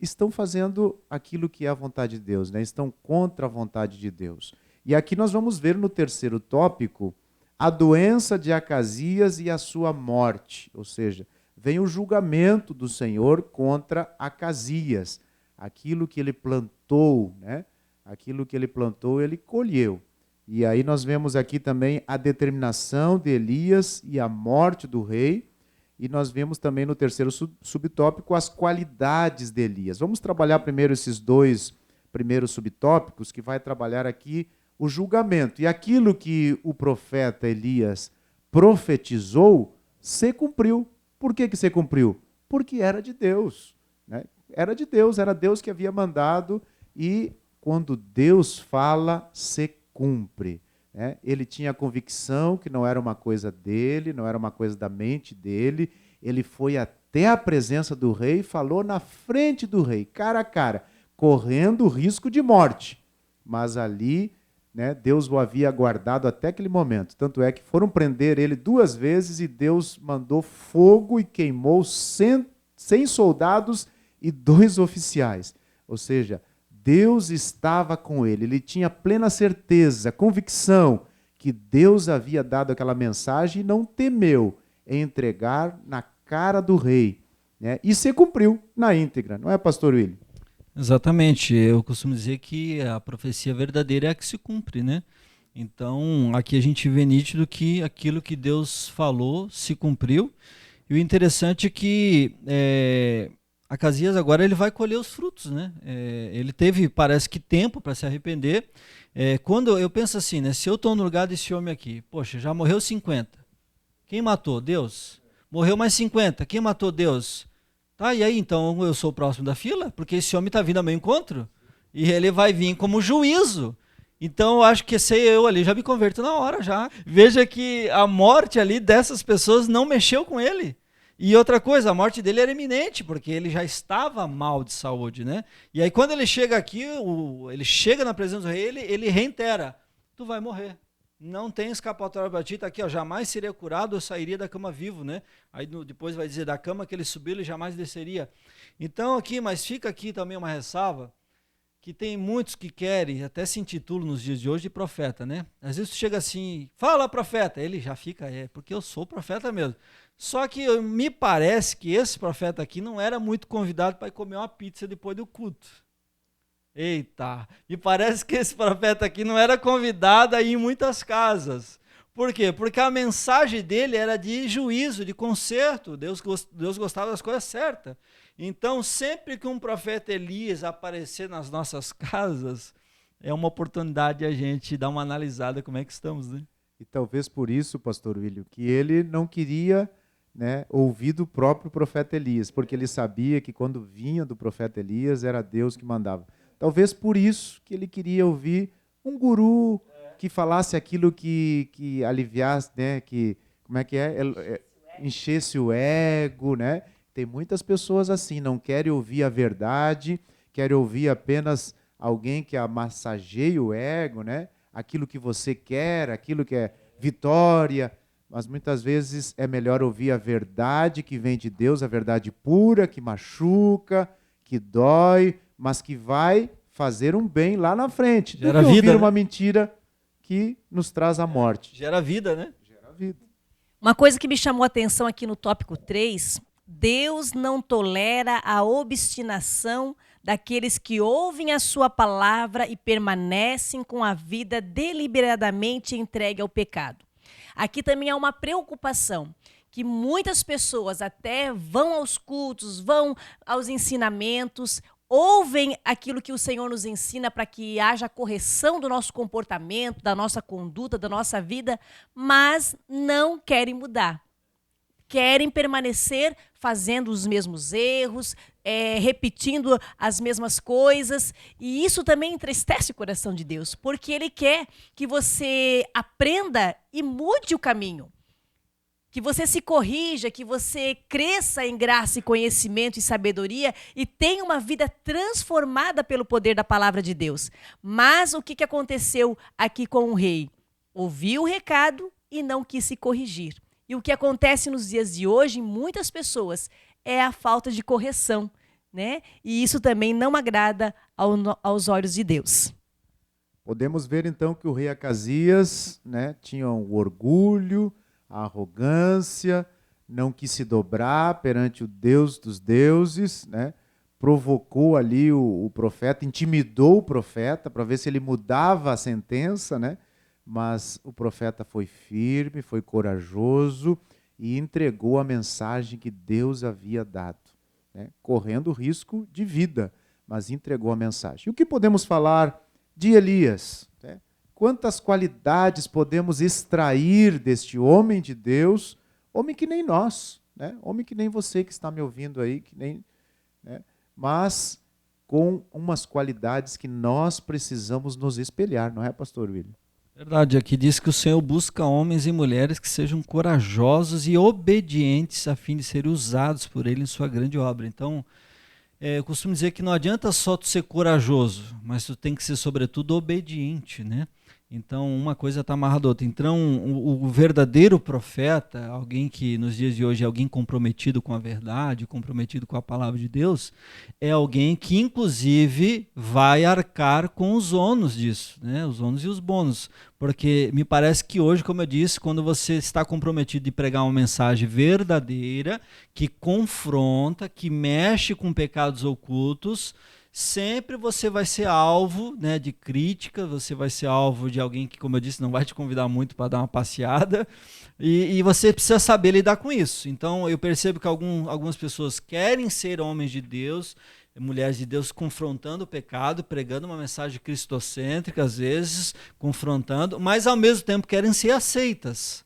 estão fazendo aquilo que é a vontade de Deus, né? Estão contra a vontade de Deus. E aqui nós vamos ver no terceiro tópico a doença de Acasias e a sua morte, ou seja, vem o julgamento do Senhor contra Acasias. Aquilo que ele plantou, né? Aquilo que ele plantou, ele colheu. E aí nós vemos aqui também a determinação de Elias e a morte do rei. E nós vemos também no terceiro subtópico as qualidades de Elias. Vamos trabalhar primeiro esses dois primeiros subtópicos, que vai trabalhar aqui o julgamento. E aquilo que o profeta Elias profetizou, se cumpriu. Por que se cumpriu? Porque era de Deus, né? Era de Deus, era Deus que havia mandado, e quando Deus fala, se cumpre. Ele tinha a convicção que não era uma coisa dele, não era uma coisa da mente dele. Ele foi até a presença do rei e falou na frente do rei, cara a cara, correndo o risco de morte. Mas ali, né, Deus o havia guardado até aquele momento. Tanto é que foram prender ele 2 vezes e Deus mandou fogo e queimou 100 soldados e 2 oficiais. Ou seja, Deus estava com ele, ele tinha plena certeza, convicção que Deus havia dado aquela mensagem e não temeu em entregar na cara do rei, né? E se cumpriu na íntegra, não é, pastor William? Exatamente, eu costumo dizer que a profecia verdadeira é a que se cumpre, né? Então, aqui a gente vê nítido que aquilo que Deus falou se cumpriu, e o interessante é que Acasias agora ele vai colher os frutos, né? Ele teve, parece que, tempo para se arrepender. Quando eu penso assim, né? Se eu estou no lugar desse homem aqui, poxa, já morreu 50. Quem matou? Deus. Morreu mais 50. Quem matou? Deus. Tá, e aí, então eu sou o próximo da fila? Porque esse homem está vindo ao meu encontro e ele vai vir como juízo. Então eu acho que sei eu ali, já me converto na hora já. Veja que a morte ali dessas pessoas não mexeu com ele. E outra coisa, a morte dele era iminente, porque ele já estava mal de saúde, né? E aí quando ele chega aqui, ele chega na presença do rei, ele reitera, tu vai morrer. Não tem escapatória para ti, tá aqui, ó, jamais seria curado, eu sairia da cama vivo, né? Aí depois vai dizer, da cama que ele subiu, ele jamais desceria. Então aqui, mas fica aqui também uma ressalva, que tem muitos que querem, até se intitulam nos dias de hoje de profeta, né? Às vezes tu chega assim, fala profeta, ele já fica, porque eu sou profeta mesmo. Só que me parece que esse profeta aqui não era muito convidado para ir comer uma pizza depois do culto. Eita, me parece que esse profeta aqui não era convidado a ir em muitas casas. Por quê? Porque a mensagem dele era de juízo, de conserto. Deus gostava das coisas certas. Então, sempre que um profeta Elias aparecer nas nossas casas, é uma oportunidade de a gente dar uma analisada como é que estamos, né? E talvez por isso, pastor William, que ele não queria, né, ouvir do próprio profeta Elias, porque ele sabia que quando vinha do profeta Elias, era Deus que mandava. Talvez por isso que ele queria ouvir um guru que falasse aquilo que aliviasse, né, que, como é que enchesse o ego, né? Tem muitas pessoas assim, não querem ouvir a verdade, querem ouvir apenas alguém que amassageie o ego, né? Aquilo que você quer, aquilo que é vitória, mas muitas vezes é melhor ouvir a verdade que vem de Deus, a verdade pura, que machuca, que dói, mas que vai fazer um bem lá na frente. Gera do que vida, ouvir né? uma mentira que nos traz a morte. Gera vida, né? Gera vida. Uma coisa que me chamou a atenção aqui no tópico 3, Deus não tolera a obstinação daqueles que ouvem a sua palavra e permanecem com a vida deliberadamente entregue ao pecado. Aqui também há uma preocupação, que muitas pessoas até vão aos cultos, vão aos ensinamentos, ouvem aquilo que o Senhor nos ensina para que haja correção do nosso comportamento, da nossa conduta, da nossa vida, mas não querem mudar. Querem permanecer fazendo os mesmos erros, repetindo as mesmas coisas. E isso também entristece o coração de Deus, porque Ele quer que você aprenda e mude o caminho. Que você se corrija, que você cresça em graça e conhecimento e sabedoria e tenha uma vida transformada pelo poder da palavra de Deus. Mas o que aconteceu aqui com o rei? Ouviu o recado e não quis se corrigir. E o que acontece nos dias de hoje em muitas pessoas é a falta de correção, né? E isso também não agrada aos olhos de Deus. Podemos ver então que o rei Acasias, né, tinha o orgulho, a arrogância, não quis se dobrar perante o Deus dos deuses, né? Provocou ali o profeta, intimidou o profeta para ver se ele mudava a sentença, né? mas o profeta foi firme, foi corajoso e entregou a mensagem que Deus havia dado, né? Correndo risco de vida, mas entregou a mensagem. E o que podemos falar de Elias, né? Quantas qualidades podemos extrair deste homem de Deus, homem que nem nós, né? Homem que nem você que está me ouvindo aí, que nem, né? Mas com umas qualidades que nós precisamos nos espelhar, não é, pastor William? Verdade, aqui diz que o Senhor busca homens e mulheres que sejam corajosos e obedientes a fim de serem usados por Ele em sua grande obra. Então, eu costumo dizer que não adianta só tu ser corajoso, mas tu tem que ser, sobretudo, obediente, né? Então, uma coisa está amarrada à outra. Então, o verdadeiro profeta, alguém que nos dias de hoje é alguém comprometido com a verdade, comprometido com a palavra de Deus, é alguém que, inclusive, vai arcar com os ônus disso, né? Os ônus e os bônus. Porque me parece que hoje, como eu disse, quando você está comprometido de pregar uma mensagem verdadeira, que confronta, que mexe com pecados ocultos, sempre você vai ser alvo, né, de crítica, você vai ser alvo de alguém que, como eu disse, não vai te convidar muito para dar uma passeada, e você precisa saber lidar com isso. Então eu percebo que algumas pessoas querem ser homens de Deus, mulheres de Deus, confrontando o pecado, pregando uma mensagem cristocêntrica, às vezes, confrontando, mas ao mesmo tempo querem ser aceitas.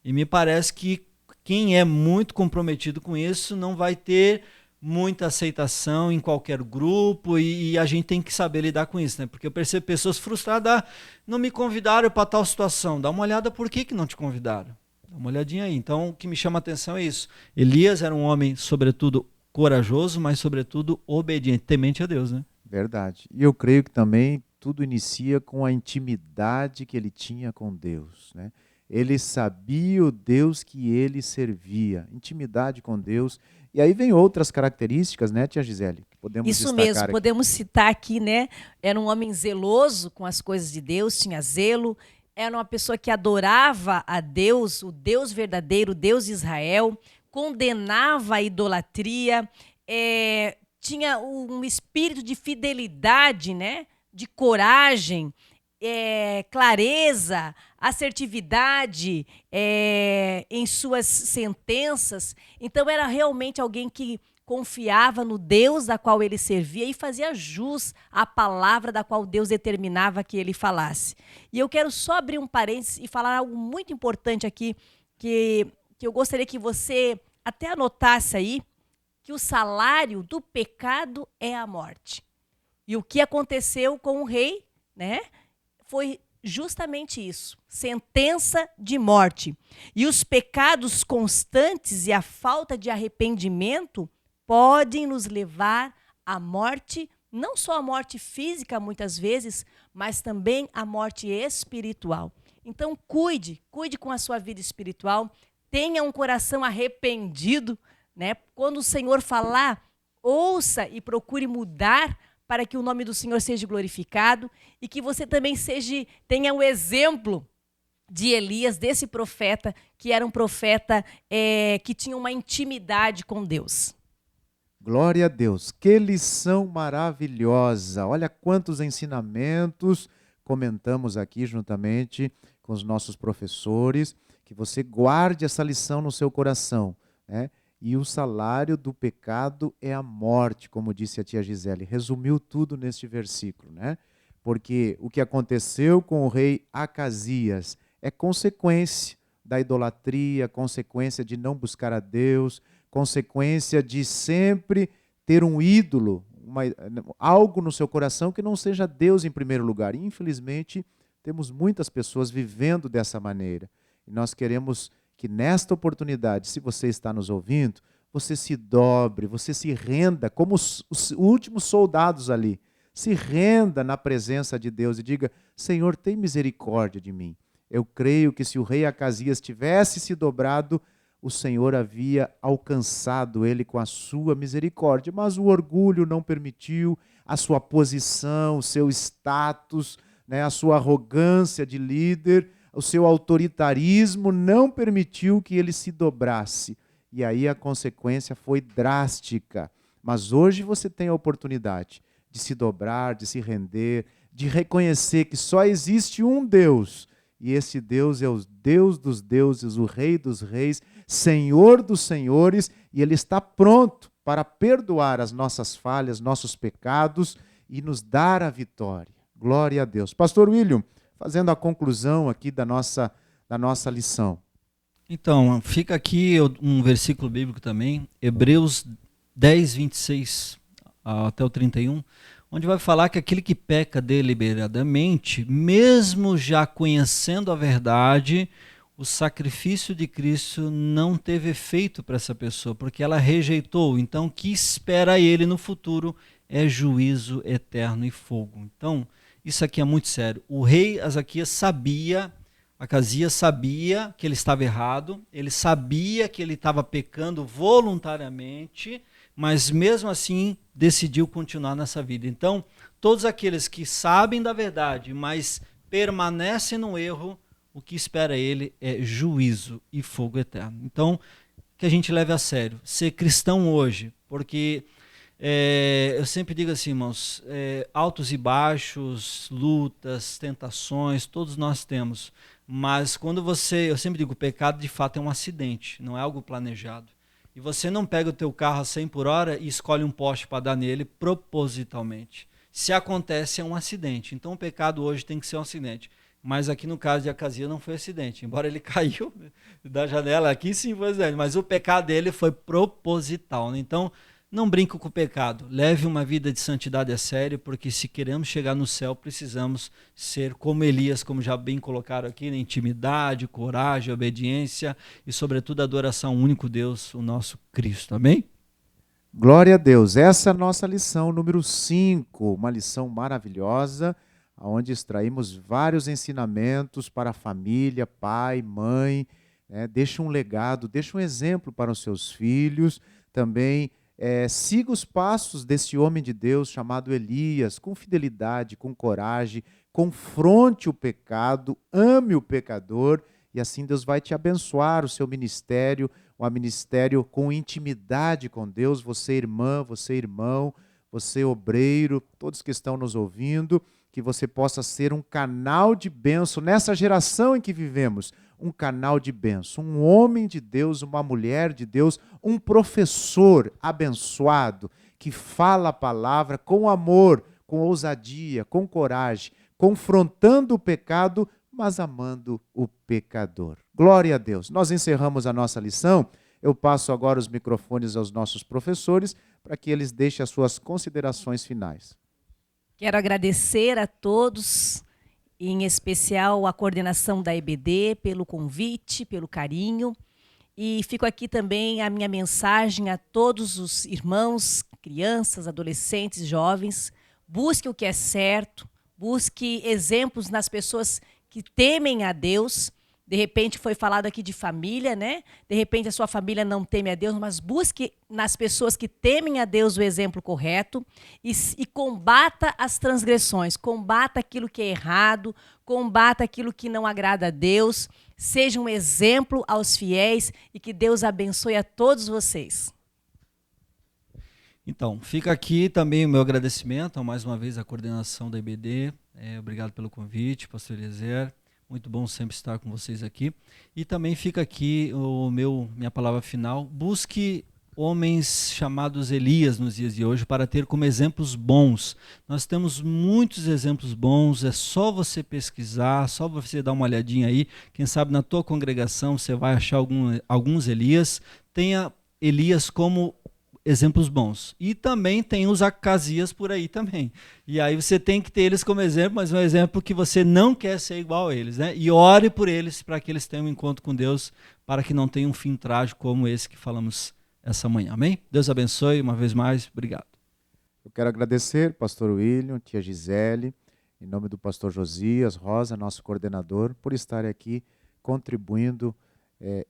E me parece que quem é muito comprometido com isso não vai ter muita aceitação em qualquer grupo, e a gente tem que saber lidar com isso, né? Porque eu percebo pessoas frustradas, não me convidaram para tal situação. Dá uma olhada por que não te convidaram. Dá uma olhadinha aí. Então, o que me chama a atenção é isso. Elias era um homem, sobretudo, corajoso, mas, sobretudo, obediente, temente a Deus, né? Verdade. E eu creio que também tudo inicia com a intimidade que ele tinha com Deus, né? Ele sabia o Deus que ele servia, intimidade com Deus. E aí vem outras características, né, tia Gisele, que podemos Isso destacar mesmo, aqui. podemos citar aqui, né? Era um homem zeloso com as coisas de Deus, tinha zelo, era uma pessoa que adorava a Deus, o Deus verdadeiro, o Deus de Israel, condenava a idolatria, tinha um espírito de fidelidade, né? De coragem, clareza, assertividade em suas sentenças. Então era realmente alguém que confiava no Deus da qual ele servia e fazia jus à palavra da qual Deus determinava que ele falasse. E eu quero só abrir um parênteses e falar algo muito importante aqui, que eu gostaria que você até anotasse aí, que o salário do pecado é a morte. E o que aconteceu com o rei, né, foi justamente isso, sentença de morte. E os pecados constantes e a falta de arrependimento podem nos levar à morte, não só a morte física muitas vezes, mas também a morte espiritual. Então cuide com a sua vida espiritual, tenha um coração arrependido, né? Quando o Senhor falar, ouça e procure mudar para que o nome do Senhor seja glorificado e que você também tenha um exemplo de Elias, desse profeta, que era um profeta que tinha uma intimidade com Deus. Glória a Deus, que lição maravilhosa! Olha quantos ensinamentos comentamos aqui juntamente com os nossos professores, que você guarde essa lição no seu coração, né? E o salário do pecado é a morte, como disse a tia Gisele. Resumiu tudo neste versículo, né? Porque o que aconteceu com o rei Acasias é consequência da idolatria, consequência de não buscar a Deus, consequência de sempre ter um ídolo, algo no seu coração que não seja Deus em primeiro lugar. E, infelizmente, temos muitas pessoas vivendo dessa maneira. E nós queremos que nesta oportunidade, se você está nos ouvindo, você se dobre, você se renda, como os últimos soldados ali, se renda na presença de Deus e diga: Senhor, tem misericórdia de mim. Eu creio que se o rei Acasias tivesse se dobrado, o Senhor havia alcançado ele com a sua misericórdia, mas o orgulho não permitiu, a sua posição, o seu status, né, a sua arrogância de líder, o seu autoritarismo não permitiu que ele se dobrasse. E aí a consequência foi drástica. Mas hoje você tem a oportunidade de se dobrar, de se render, de reconhecer que só existe um Deus e esse Deus é o Deus dos deuses, o Rei dos reis, Senhor dos senhores, e Ele está pronto para perdoar as nossas falhas, nossos pecados e nos dar a vitória. Glória a Deus. Pastor William, fazendo a conclusão aqui da nossa lição. Então, fica aqui um versículo bíblico também, Hebreus 10, 26 até o 31, onde vai falar que aquele que peca deliberadamente, mesmo já conhecendo a verdade, o sacrifício de Cristo não teve efeito para essa pessoa, porque ela rejeitou. Então, o que espera ele no futuro é juízo eterno e fogo. Então, isso aqui é muito sério. O rei Azaquias sabia, Acasias sabia que ele estava errado, ele sabia que ele estava pecando voluntariamente, mas mesmo assim decidiu continuar nessa vida. Então, todos aqueles que sabem da verdade, mas permanecem no erro, o que espera ele é juízo e fogo eterno. Então, que a gente leve a sério, ser cristão hoje, porque eu sempre digo assim, irmãos, altos e baixos, lutas, tentações, todos nós temos. Mas quando eu sempre digo, o pecado de fato é um acidente, não é algo planejado. E você não pega o teu carro a 100 por hora e escolhe um poste para dar nele propositalmente. Se acontece, é um acidente. Então o pecado hoje tem que ser um acidente. Mas aqui no caso de Acasias não foi acidente. Embora ele caiu da janela, aqui sim foi acidente. Mas o pecado dele foi proposital. Né? Então, não brinque com o pecado. Leve uma vida de santidade a sério, porque se queremos chegar no céu, precisamos ser como Elias, como já bem colocaram aqui, na intimidade, coragem, obediência e, sobretudo, adoração ao único Deus, o nosso Cristo. Amém? Glória a Deus. Essa é a nossa lição número 5, uma lição maravilhosa, onde extraímos vários ensinamentos para a família, pai, mãe, deixa um legado, deixa um exemplo para os seus filhos, também siga os passos desse homem de Deus chamado Elias, com fidelidade, com coragem, confronte o pecado, ame o pecador, e assim Deus vai te abençoar, o seu ministério, um ministério com intimidade com Deus, você irmã, você irmão, você obreiro, todos que estão nos ouvindo, que você possa ser um canal de bênção nessa geração em que vivemos, um canal de bênção, um homem de Deus, uma mulher de Deus, um professor abençoado que fala a palavra com amor, com ousadia, com coragem, confrontando o pecado, mas amando o pecador. Glória a Deus. Nós encerramos a nossa lição. Eu passo agora os microfones aos nossos professores para que eles deixem as suas considerações finais. Quero agradecer a todos, em especial a coordenação da EBD, pelo convite, pelo carinho. E fico aqui também a minha mensagem a todos os irmãos, crianças, adolescentes, jovens. Busque o que é certo, busque exemplos nas pessoas que temem a Deus. De repente foi falado aqui de família, né? De repente a sua família não teme a Deus, mas busque nas pessoas que temem a Deus o exemplo correto e combata as transgressões, combata aquilo que é errado, combata aquilo que não agrada a Deus, seja um exemplo aos fiéis e que Deus abençoe a todos vocês. Então, fica aqui também o meu agradecimento, mais uma vez, à coordenação da EBD. Obrigado pelo convite, pastor Eliezer. Muito bom sempre estar com vocês aqui. E também fica aqui minha palavra final. Busque homens chamados Elias nos dias de hoje para ter como exemplos bons. Nós temos muitos exemplos bons, é só você pesquisar, só você dar uma olhadinha aí. Quem sabe na tua congregação você vai achar alguns Elias. Tenha Elias como exemplos bons. E também tem os Acasias por aí também. E aí você tem que ter eles como exemplo, mas um exemplo que você não quer ser igual a eles, né? E ore por eles para que eles tenham um encontro com Deus, para que não tenha um fim trágico como esse que falamos essa manhã. Amém? Deus abençoe uma vez mais. Obrigado. Eu quero agradecer, pastor William, tia Gisele, em nome do pastor Josias Rosa, nosso coordenador, por estar aqui contribuindo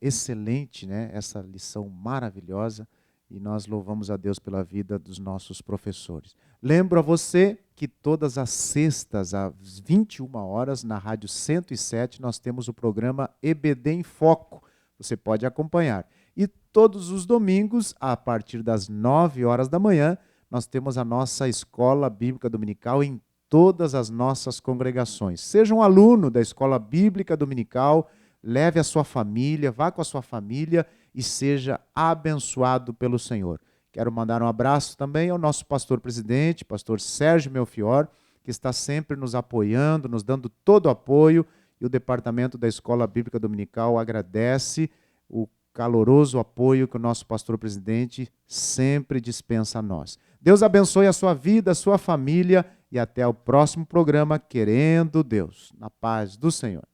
excelente, né? Essa lição maravilhosa. E nós louvamos a Deus pela vida dos nossos professores. Lembro a você que todas as sextas, às 21 horas, na Rádio 107, nós temos o programa EBD em Foco. Você pode acompanhar. E todos os domingos, a partir das 9 horas da manhã, nós temos a nossa Escola Bíblica Dominical em todas as nossas congregações. Seja um aluno da Escola Bíblica Dominical, leve a sua família, vá com a sua família e seja abençoado pelo Senhor. Quero mandar um abraço também ao nosso pastor-presidente, pastor Sérgio Melfior, que está sempre nos apoiando, nos dando todo o apoio, e o departamento da Escola Bíblica Dominical agradece o caloroso apoio que o nosso pastor-presidente sempre dispensa a nós. Deus abençoe a sua vida, a sua família, e até o próximo programa, querendo Deus, na paz do Senhor.